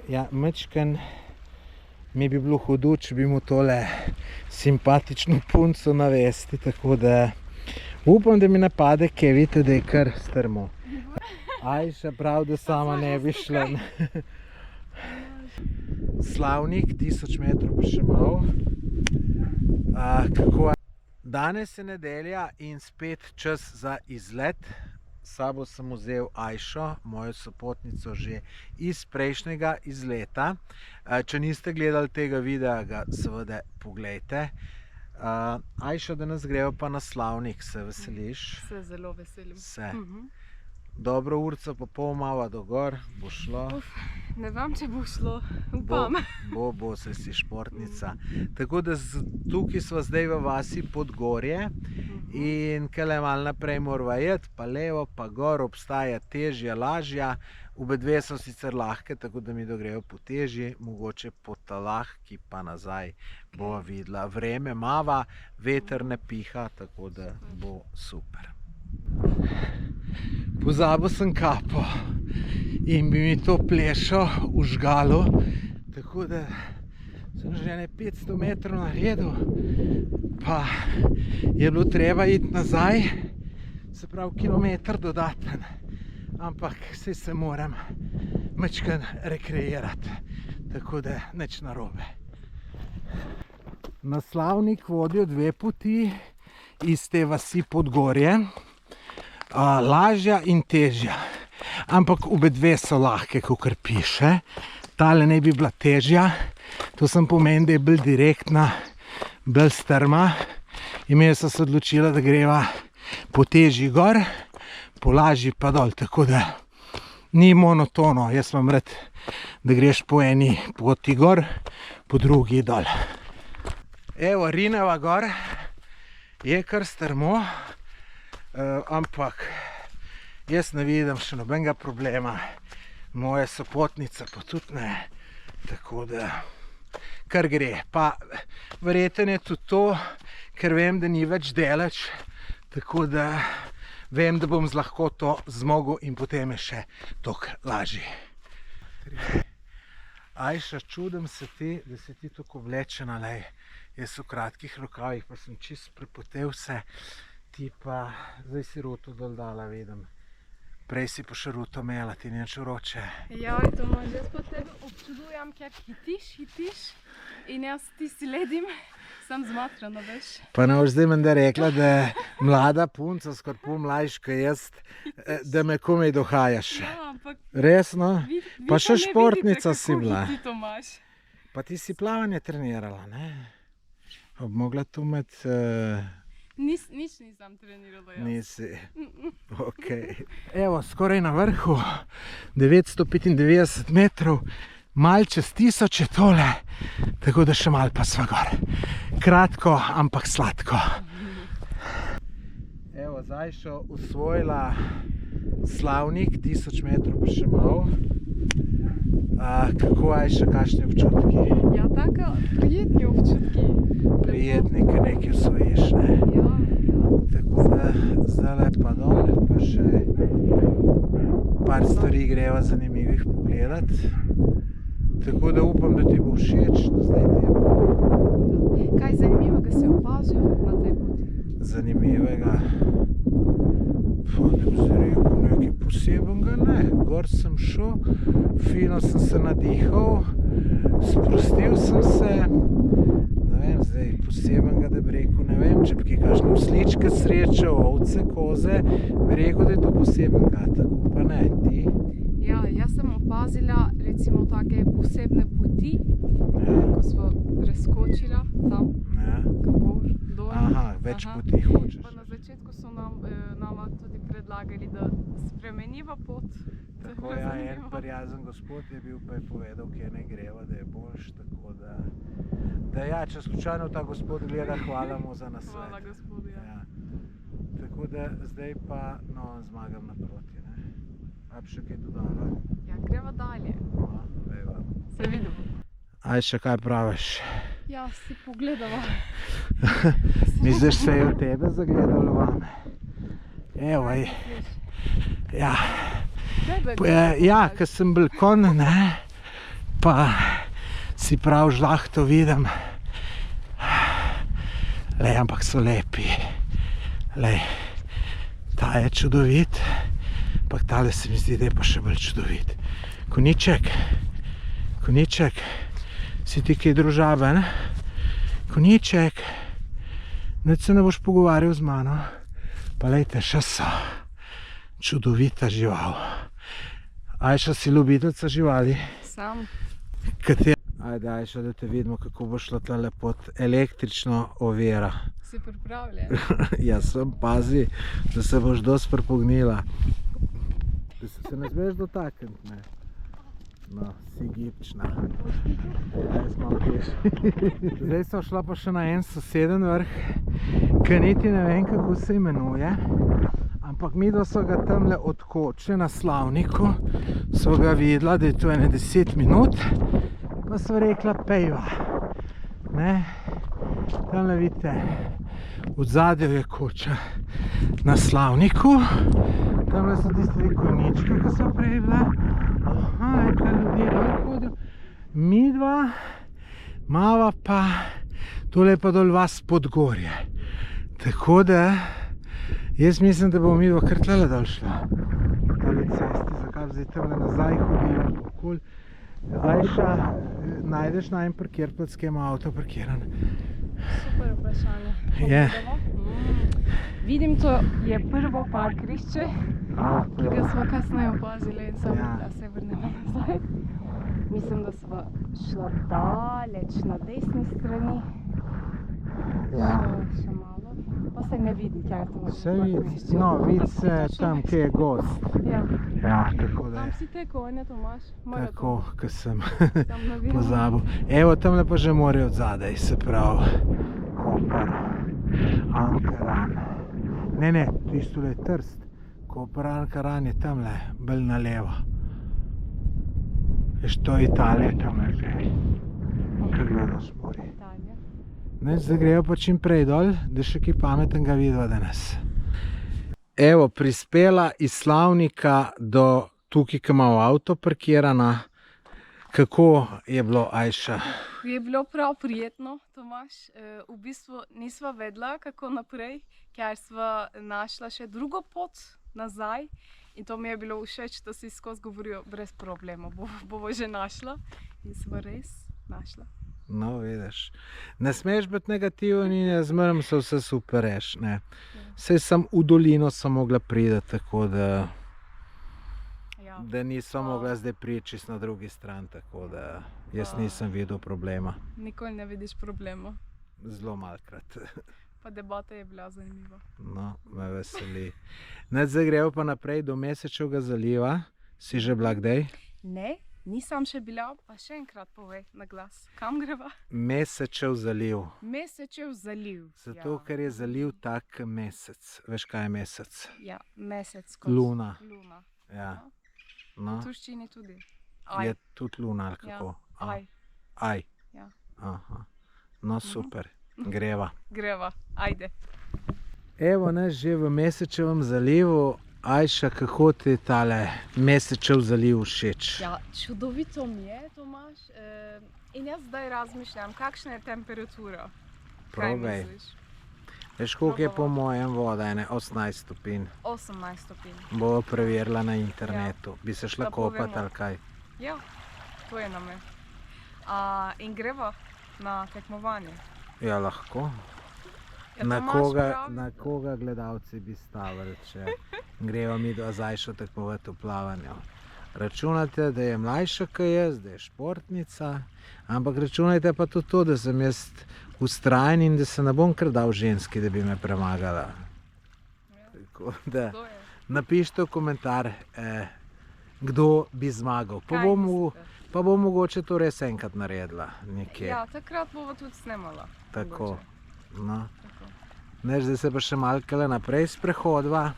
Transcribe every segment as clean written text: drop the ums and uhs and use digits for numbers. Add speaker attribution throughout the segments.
Speaker 1: Ja, mečken mi bi bilo hudo, če bi mu tole simpatično punco navesti, tako da upam, da mi ne pade, kaj vidite, da je kar strmo. Ajša prav, da sama ne bi šla. Slavnik, 1000 metrov pa še malo. Kako je? Danes je nedelja in spet čas za izlet. S sabo sem vzel Ajšo, mojo sopotnico že iz prejšnjega izleta. Če niste gledali tega videa, ga seveda poglejte. Ajša, danes grejo pa na Slavnik, se veseliš?
Speaker 2: Se zelo veselim.
Speaker 1: Se. Dobro urco pa pol malo do gor, bo šlo?
Speaker 2: Ne vem, če bo šlo, upam.
Speaker 1: Bo, se si športnica. Tako da tukaj sva zdaj v vasi Podgorje in kele malo naprej morava iti, pa levo, pa gor, obstaja težja, lažja. Obe dve so sicer lahke, tako da mi dogrejo po težji, mogoče po ta lahki pa nazaj bova videla. Vreme mava, veter ne piha, tako da bo super. Pozabil sem kapo in bi mi to plešal v žgalu, tako da sem že ne 500 metrov naredil, pa je bilo treba iti nazaj, se pravi kilometer dodaten, ampak saj se moram majčkeno rekreirati, tako da nič narobe. Na Slavnik vodijo dve poti iz te vasi Podgorje. Lažja in težja, ampak obe dve so lahke, kakor piše. Tale ne bi bila težja, to sem pomeni, da je bolj direktna, bolj strma. In mi sem se odločila, da greva po težji gor, po lažji pa dol, tako da ni monotono. Jaz vam rad, da greš po eni poti gor, po drugi dol. Evo, rineva gor, je kar strmo. Ampak jaz ne vidim še nobenega problema, moja sopotnica pa tudi ne, tako da kar gre. Pa verjetno je tudi to, ker vem, da ni več daleč, tako da vem, da bom z lahkoto zmogel in potem je še toliko lažje. Ajša, čudim se ti, da si ti tako oblečena, lej. Jaz v kratkih rokavih pa sem čisto prepotel se. Ti pa zdaj si ruto dol dala, vidim. Prej si pa še ruto imela, ti nič vroče.
Speaker 2: Joj, Tomaž, jaz po tebi občudujem, ker hitiš in jaz ti si ledim, sem zmatrana, veš.
Speaker 1: Pa ne boš zdaj menda rekla, da mlada punca, skoraj pol mlajša kot jaz, da me komaj dohajaš.
Speaker 2: Ja, ampak...
Speaker 1: Resno? Pa še športnica si bila.
Speaker 2: Kako hiti, Tomaž.
Speaker 1: Pa ti si plavanje trenirala, ne? Ob mogla tu med...
Speaker 2: Nič nisem trenirala jaz.
Speaker 1: Nisi. Ok. Evo, skoraj na vrhu, 995 metrov, malo čez 1000 je tole, tako da še malo pa sva gor. Kratko, ampak sladko. Evo, z Ajšo usvojila Slavnik, 1000 metrov pa še malo. Kako, Ajša, kakšni občutki?
Speaker 2: Ja, tako prijetni občutki.
Speaker 1: Prijetni, ker nekaj usvojiš, ne?
Speaker 2: Ja.
Speaker 1: Tako da zdaj pa dole, pa še par stvari greva zanimivih pogledati. Tako da upam, da ti bo všeč, da zdaj ti je pa.
Speaker 2: Kaj zanimivega si opazil na tej poti?
Speaker 1: Zanimivega? Pa da bi se rekel, nekaj posebenega ne. Gor sem šel, fino sem se nadihal, sprostil sem se. Ne vem, zdaj posebenega, da bi rekel, ne vem, če bi kakšne osličke srečal, ovce, koze, bi rekel, da je to posebenega, tako pa ne, ti?
Speaker 2: Ja, jaz sem opazila recimo take posebne poti, ko smo preskočila tam, kako dol.
Speaker 1: Aha, več poti hočeš.
Speaker 2: Pa na začetku so nama tudi predlagali, da spremeniva pot.
Speaker 1: Tako, ja, en prijazen gospod je bil, pa je povedal, kje ne greva, da je boljš, tako da... Da ja, če slučajno ta gospod gleda, hvala mu za nasvet.
Speaker 2: Hvala gospodu, ja.
Speaker 1: Tako da zdaj pa, no, zmagam naproti, ne. A bi še kaj dodala?
Speaker 2: Ja, greva dalje.
Speaker 1: Evo.
Speaker 2: Se vidimo.
Speaker 1: Ajša, kaj praviš?
Speaker 2: Ja, si pogledava.
Speaker 1: Misliš, se je v tebe zagledalo vame? Evo, ja. Ja, ko sem bil konj, ne, pa si prav žlahto vidim. Lej, ampak so lepi. Lej, ta je čudovit, ampak tale se mi zdi, da je pa še bolj čudovit. Koniček, si ti kaj družaben? Koniček, nič se ne boš pogovarjal z mano. Pa lejte, še so. Čudovita žival. Ajša, si ljubiteljica živali?
Speaker 2: Sam.
Speaker 1: Ajde, Ajša, da te vidimo, kako bo šlo tale pod električno ovira.
Speaker 2: Si pripravljen?
Speaker 1: Jaz sem, pazi, da se boš dosti pripognila. Da se ne smeš dotakniti, ne? No, si gibčna. Jaz malo peš. Zdaj so šla pa še na en soseden vrh, ki niti ne vem, kako se imenuje. Ampak midva so ga tamle od koče na slavniku, so ga videla, da je to 10 minut, pa so rekla, pejva. Ne? Tamle vidite, v zadju je koča na slavniku, tamle so tiste konjičke, ki so prej bila. Aha, rekla, ljudje dol hodijo. Midva mava pa tole pa dol vas Podgorje. Tako da jaz mislim, da bomo midva kar tlele dol šla. Tale cesti, zakaj zdaj tamle nazaj hodila okoli. Ajša, najdeš najmanj parkirplac, kje ima avto parkiran?
Speaker 2: Super vprašanje.
Speaker 1: Je.
Speaker 2: Vidim, to je prvo parkirišče, ki ga smo kasneje opazili in samo da se vrnemo nazaj. Mislim, da smo šla daleč na desni strani. Še malo. Pa se ne vidi, kjer je to
Speaker 1: Se vidi, no, vidi se tam, kje je gost.
Speaker 2: Ja.
Speaker 1: Ja, tako da
Speaker 2: Tam
Speaker 1: je.
Speaker 2: si te konje, Tomaš.
Speaker 1: Tako, ko sem
Speaker 2: Tam naviram.
Speaker 1: pozabil. Evo, tamle pa že more od zadaj, se pravi. Koper, Ankaran. Ne, tisto je Trst. Koper, Ankaran je tamle, bolj na levo. Veš, to je Italija tamle že. Kaj gledaš morje.
Speaker 2: Italija.
Speaker 1: Ne, zdaj grejo pa čim prej dol, da še kaj pametnega vidva danes. Evo, prispela iz Slavnika do tukaj, ki ima avto parkirana. Kako je bilo, Ajša?
Speaker 2: Je bilo prav prijetno, Tomaš. V bistvu nisva vedela, kako naprej, ker sva našla še drugo pot nazaj. In to mi je bilo všeč, da si skozi govorijo brez problema. Bomo že našla. In sva res našla.
Speaker 1: No, vidiš. Ne smeš biti negativen in ne zmeraj se vse super reš, ne. Saj sem v dolino sem mogla priti, tako da da nisem mogla zdaj priti čisto na drugi strani, tako da jaz nisem videl problema.
Speaker 2: Nikoli ne vidiš problema.
Speaker 1: Zelo malkrat.
Speaker 2: Pa debata je bila zanimiva.
Speaker 1: No, me veseli. Zdaj gremo pa naprej do Mesečevega zaliva. Si že bila kdaj?
Speaker 2: Ne, nisem še bila, pa še enkrat povej na glas. Kam greva?
Speaker 1: Mesečev zaliv.
Speaker 2: Mesečev zaliv.
Speaker 1: Zato, ker je zaliv tak mesec. Veš, kaj je mesec?
Speaker 2: Ja, mesec kot
Speaker 1: Luna.
Speaker 2: Luna.
Speaker 1: Ja.
Speaker 2: V
Speaker 1: No,
Speaker 2: turščini tudi.
Speaker 1: je tudi luna ali kako?
Speaker 2: Ja, aj.
Speaker 1: Aj.
Speaker 2: Ja.
Speaker 1: Aha. No, super. Greva.
Speaker 2: Greva, ajde.
Speaker 1: Evo nas že v Mesečevem zalivu. Ajša, kako ti je tale Mesečev zaliv všeč?
Speaker 2: Ja, čudovito mi je, Tomaš. In jaz zdaj razmišljam, kakšna je temperatura? Kaj
Speaker 1: Probaj.
Speaker 2: misliš?
Speaker 1: Veš, koliko je po mojem voda? 18 stopinj.
Speaker 2: 18 stopinj.
Speaker 1: Bo preverila na internetu. Bi se šla
Speaker 2: Da
Speaker 1: kopat
Speaker 2: povemo.
Speaker 1: ali kaj?
Speaker 2: Ja, to je namen. In greva na tekmovanje.
Speaker 1: Ja, lahko.
Speaker 2: Ja,
Speaker 1: Na
Speaker 2: Tomaž
Speaker 1: koga,
Speaker 2: pravi-
Speaker 1: na koga gledalci bi stavili, če greva mi dva z Ajšo tekmovati v plavanju? Računate, da je mlajša kot jaz, da je športnica, ampak računajte pa tudi to, da sem jaz vztrajen in da se ne bom kar dal ženski, da bi me premagala. Tako da
Speaker 2: To je.
Speaker 1: napišite v komentar, kdo bi zmagal. Pa
Speaker 2: Kaj mislite?
Speaker 1: bom mogoče to res enkrat naredila nekje.
Speaker 2: Ja, takrat bomo tudi snemala.
Speaker 1: Tako.
Speaker 2: mogoče.
Speaker 1: No.
Speaker 2: Tako.
Speaker 1: Ne, zdaj se pa še malkele naprej sprehodva.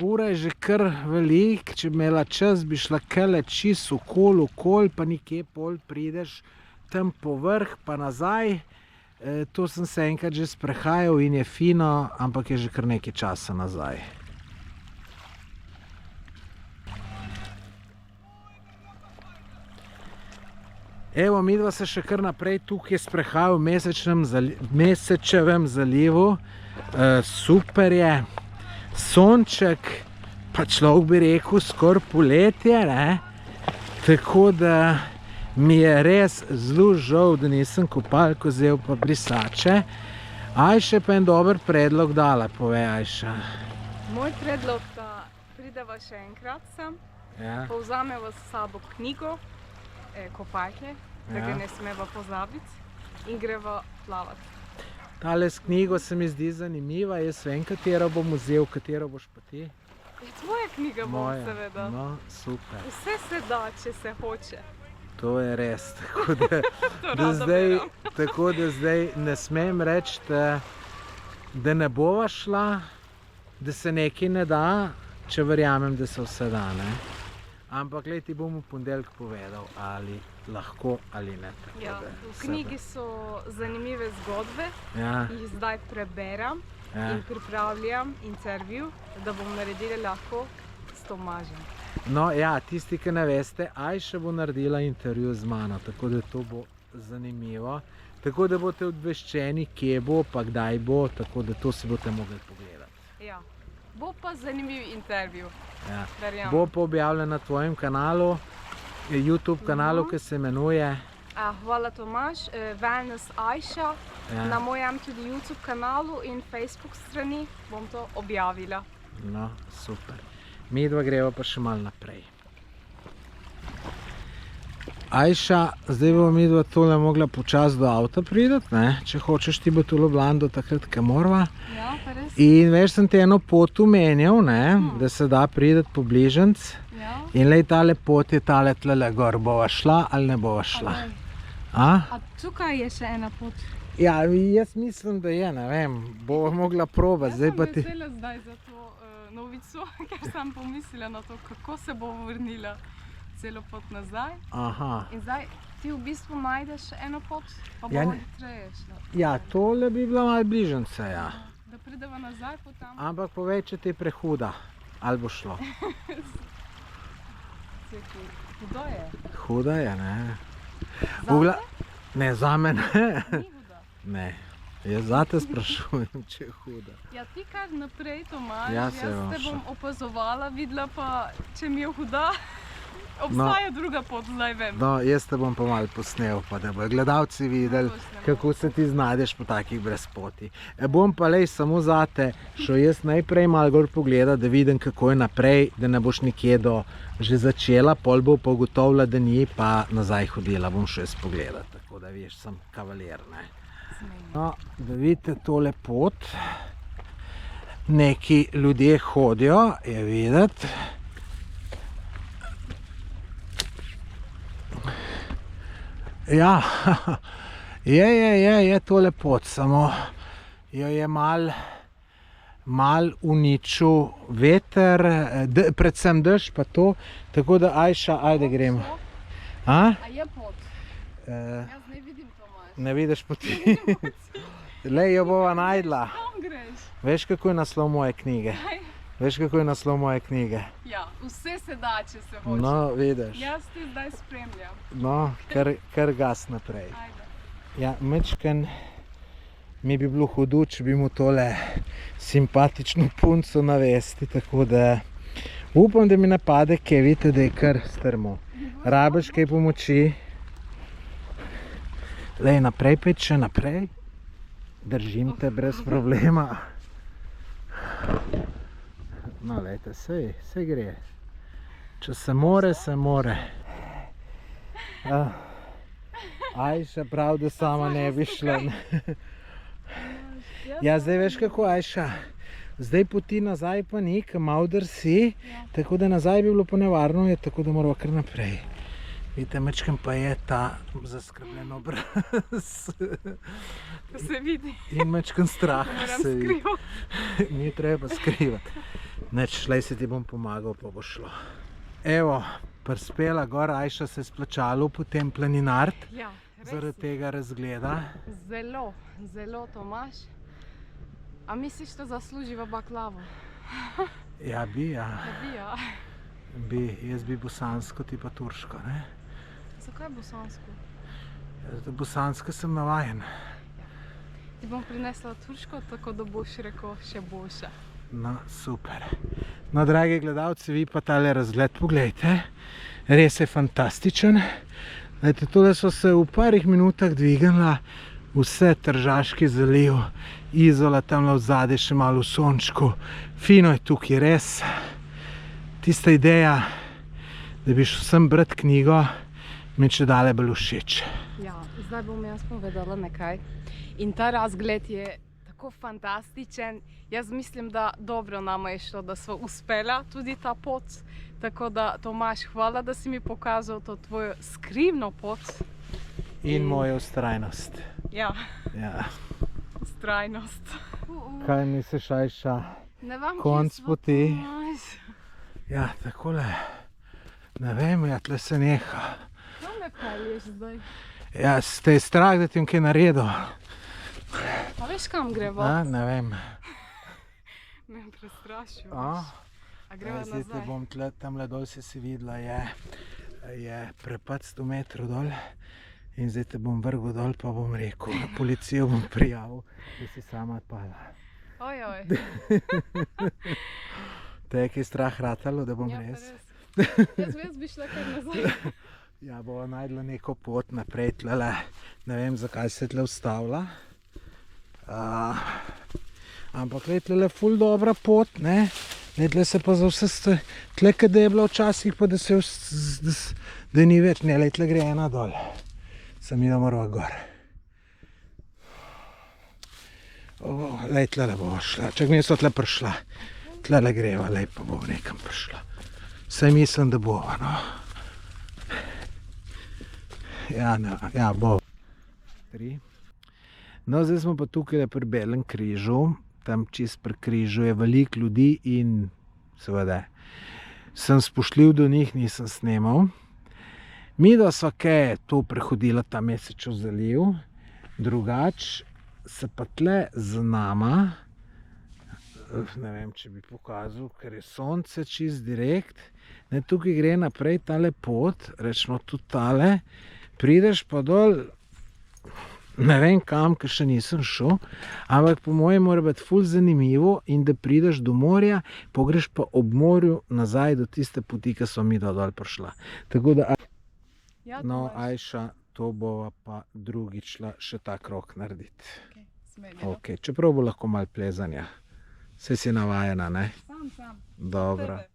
Speaker 1: Ura je že kar velik, če bi imela čas, bi šla kele čisto okoli, pa nikje pol prideš tam po vrh, pa nazaj. To sem se enkrat že sprehajal in je fino, ampak je že kar nekaj časa nazaj. Evo, midva se še kar naprej tukaj sprehaja v Mesečevem zalivu. Super je, sonček, pa človek bi rekel skoraj poletje, ne? Tako da mi je res zelo žal, da nisem kopalko vzel pa brisače. Ajša pa en dober predlog dala, povej Ajša.
Speaker 2: Moj predlog, da prideva še enkrat sem,
Speaker 1: Ja.
Speaker 2: povzameva s sabo knjigo, kopalke, da ga
Speaker 1: Ja.
Speaker 2: ne smeva pozabiti in greva plavati.
Speaker 1: Tale s knjigo se mi zdi zanimiva, jaz vem, katero bom vzel, katero boš pa ti.
Speaker 2: Tvoja knjiga bo
Speaker 1: Moja.
Speaker 2: seveda.
Speaker 1: No, super.
Speaker 2: Vse se da, če se hoče.
Speaker 1: To je res, tako da,
Speaker 2: rada berem.
Speaker 1: tako da zdaj ne smem reči, da ne bova šla, da se nekaj ne da, če verjamem, da se vse da, ne. Ampak glej, ti bom v ponedeljek povedal, ali lahko ali ne. Tako
Speaker 2: Ja,
Speaker 1: da
Speaker 2: v
Speaker 1: se
Speaker 2: knjigi so zanimive zgodbe,
Speaker 1: Ja,
Speaker 2: jih zdaj preberem
Speaker 1: ja.
Speaker 2: in pripravljam intervju, da bom naredila lahko s Tomažem.
Speaker 1: No ja, tisti, ki ne veste, Ajša bo naredila intervju z mano, tako da to bo zanimivo. Tako da boste obveščeni, kje bo, pa kdaj bo, tako da to si boste mogli pogledati.
Speaker 2: Ja. Bo pa zanimiv intervju,
Speaker 1: Ja.
Speaker 2: verjamem.
Speaker 1: Bo pa objavljen na tvojem kanalu, YouTube kanalu, ki se imenuje.
Speaker 2: Hvala Tomaž, Wellness Ajša,
Speaker 1: Ja.
Speaker 2: na mojem tudi YouTube kanalu in Facebook strani bom to objavila.
Speaker 1: No, super. Midva greva pa še malo naprej. Ajša, zdaj bomo midva tole mogla počasi do avta priti, ne? Če hočeš ti bo to Ljubljano do takrat, ko morava.
Speaker 2: Ja, pa res?
Speaker 1: In veš, sem te eno pot omenjal, ne? Da se da priti po bližnjic.
Speaker 2: Ja.
Speaker 1: In lej, tale pot je tale tlele gor. Bova šla ali ne bova šla? A?
Speaker 2: A tukaj je še ena pot.
Speaker 1: Ja, jaz mislim, da je, ne vem. Bova mogla probati. Zdaj pa ti...
Speaker 2: vesela zdaj za to novico, ker sem pomislila na to, kako se bo vrnila celo pot nazaj.
Speaker 1: Aha.
Speaker 2: In zdaj ti v bistvu najdeš eno pot, pa
Speaker 1: Ja,
Speaker 2: bo
Speaker 1: ne-
Speaker 2: hitreje šla.
Speaker 1: Ja, tole bi bila malo bližnjica, ja.
Speaker 2: Da prideva nazaj po tam.
Speaker 1: Ampak povej, če ti je prehuda. Ali bo šlo?
Speaker 2: Hudo je.
Speaker 1: Huda je, ne?
Speaker 2: Zate
Speaker 1: Ugla... Ne, zame ne.
Speaker 2: ni huda.
Speaker 1: Ne. Jaz zate sprašujem, če je huda.
Speaker 2: Ja, ti kar naprej, Tomaž,
Speaker 1: Ja,
Speaker 2: jaz
Speaker 1: se bom
Speaker 2: te
Speaker 1: še.
Speaker 2: bom opazovala, videla pa, če mi je huda. Obstaja druga pot, zdaj vem.
Speaker 1: No, jaz te bom pa malo posnel, pa da bojo gledalci videli, kako se ti znajdeš po takih brezpoti. Bom pa lej samo zate šel jaz najprej malo gor pogledati, da vidim, kako je naprej, da ne boš nikje do že začela, pol bo pa ugotovila, da ni, pa nazaj hodila, bom šel jaz pogledati, tako da veš, sem kavaler, ne. No, da vidite tole pot, neki ljudje hodijo, je videti. Ja, je tole pot, samo jo je mal uničil veter, predvsem dež pa to, tako da Ajša, ajde gremo. A?
Speaker 2: A je pot? Jaz ne vidim, Tomaž.
Speaker 1: Ne vidiš poti? Lej, jo bova najdla.
Speaker 2: Kam greš?
Speaker 1: Veš, kako je naslov moje knjige? Veš, kako je naslov moje knjige?
Speaker 2: Ja, vse se da, če se hoče.
Speaker 1: No, vidiš.
Speaker 2: Jaz te zdaj spremljam.
Speaker 1: No, kar gas naprej.
Speaker 2: Ajde.
Speaker 1: Ja, mečken mi bi bilo hudo, če bi mu tole simpatično punco navesti, tako da upam, da mi ne pade, ker vidite, da je kar strmo. Rabiš kaj pomoči? Lej, naprej pet, še naprej. Držim te brez problema. No, lejte, sej gre. Če se more, se more. Ajša prav, da sama ne bi šla. Ja, zdaj veš kako, Ajša, zdaj poti nazaj pa ni, ker malo drsi, tako da nazaj bi bilo pa nevarno, je tako da moramo kar naprej. Vidite, mečkem pa je ta zaskrbljen obraz.
Speaker 2: To se vidi.
Speaker 1: In mečkem strah
Speaker 2: Moram
Speaker 1: se vidi.
Speaker 2: skrivati.
Speaker 1: Ni treba skrivati. Neč, šlej se ti bom pomagal, pa bo šlo. Evo, prispela gor, Ajša se je splačalo potem planinart,
Speaker 2: Ja, res.
Speaker 1: zaradi tega razgleda.
Speaker 2: Zelo, zelo, Tomaž. A misliš, da zasluživa baklavo?
Speaker 1: Ja, bi, ja.
Speaker 2: Da bi, ja.
Speaker 1: Jaz bi bosansko, ti pa turško, ne?
Speaker 2: Zakaj bosansko?
Speaker 1: Bosanska sem navajen.
Speaker 2: Ti bom prinesla turško, tako da boš rekel še boljše.
Speaker 1: No, super. No, dragi gledalci, vi pa tale razgled poglejte. Res je fantastičen. Glejte, tole so se v parih minutah dvignila vse Tržaški zaliv, Izola, tamle v zadaj še malo v sončku. Fino je tukaj, res. Tista ideja, da bi šel sem brati knjigo, mi je čedalje bolj všeč.
Speaker 2: Ja, zdaj bom jaz povedala nekaj. In ta razgled je tako fantastičen. Jaz mislim, da dobro nama je šlo, da smo uspela tudi ta pot. Tako da, Tomaž, hvala, da si mi pokazal to tvojo skrivno pot.
Speaker 1: In moja vztrajnost.
Speaker 2: Ja,
Speaker 1: Ja.
Speaker 2: vztrajnost.
Speaker 1: Kaj misliš, Ajša?
Speaker 2: Ne vem,
Speaker 1: Konc
Speaker 2: kje smo,
Speaker 1: poti.
Speaker 2: Tomaž.
Speaker 1: Ja, takole. Ne vem, ja, tle se neha.
Speaker 2: Kam me pelješ zdaj?
Speaker 1: Ja, ste strah, da ti bom kaj naredil?
Speaker 2: Pa veš, kam greva?
Speaker 1: A, ne vem.
Speaker 2: Me prestrašil.
Speaker 1: A?
Speaker 2: A greva
Speaker 1: Zdaj te
Speaker 2: nazaj?
Speaker 1: bom tamle dol si videla, je prepad 100 metrov dol. In zdaj te bom vrgel dol, pa bom rekel, na policijo bom prijavil, da si sama odpadla.
Speaker 2: Ojoj.
Speaker 1: Te je kaj strah ratalo, da bom
Speaker 2: Ja, pa
Speaker 1: res?
Speaker 2: Jaz bi šla kar nazaj.
Speaker 1: Ja, bova najdla neko pot naprej tlele. Ne vem, zakaj se je tle ustavila. Ampak tle je ful dobra pot, ne? Tle se pa za vse tle, da je bila včasih, pa da ni več, ne, tle gre ena dol. Sem mi da morava gor. Lej, tle bova šla. Čak mi so tle prišla. Tle greva, lej, pa bova nekam prišla. Saj mislim, da bova, no. Ja, bova. No, zdaj smo pa tukaj pri Belem križu. Tam čist pri križu je veliko ljudi in seveda sem spoštljiv do njih, nisem snemal. Midva sva kaj to prehodila ta Mesečev zaliv, drugač se pa tle z nama, ne vem, če bi pokazal, ker je sonce čist direkt, ne, tukaj gre naprej tale pot, rečemo tudi tale, prideš pa dol, ne vem kam, ker še nisem šel, ampak po mojem mora biti ful zanimivo in da prideš do morja, pogreš pa ob morju nazaj do tiste poti, ki so midva dol prišla. Tako da,
Speaker 2: Ja,
Speaker 1: no,
Speaker 2: Tomaž.
Speaker 1: Ajša, to bova pa drugič šla še ta krog narediti.
Speaker 2: Okej, smeljeno.
Speaker 1: Ok, čeprav bo lahko malo plezanja. Saj si navajena, ne?
Speaker 2: Sam.
Speaker 1: Dobro.
Speaker 2: Tebe.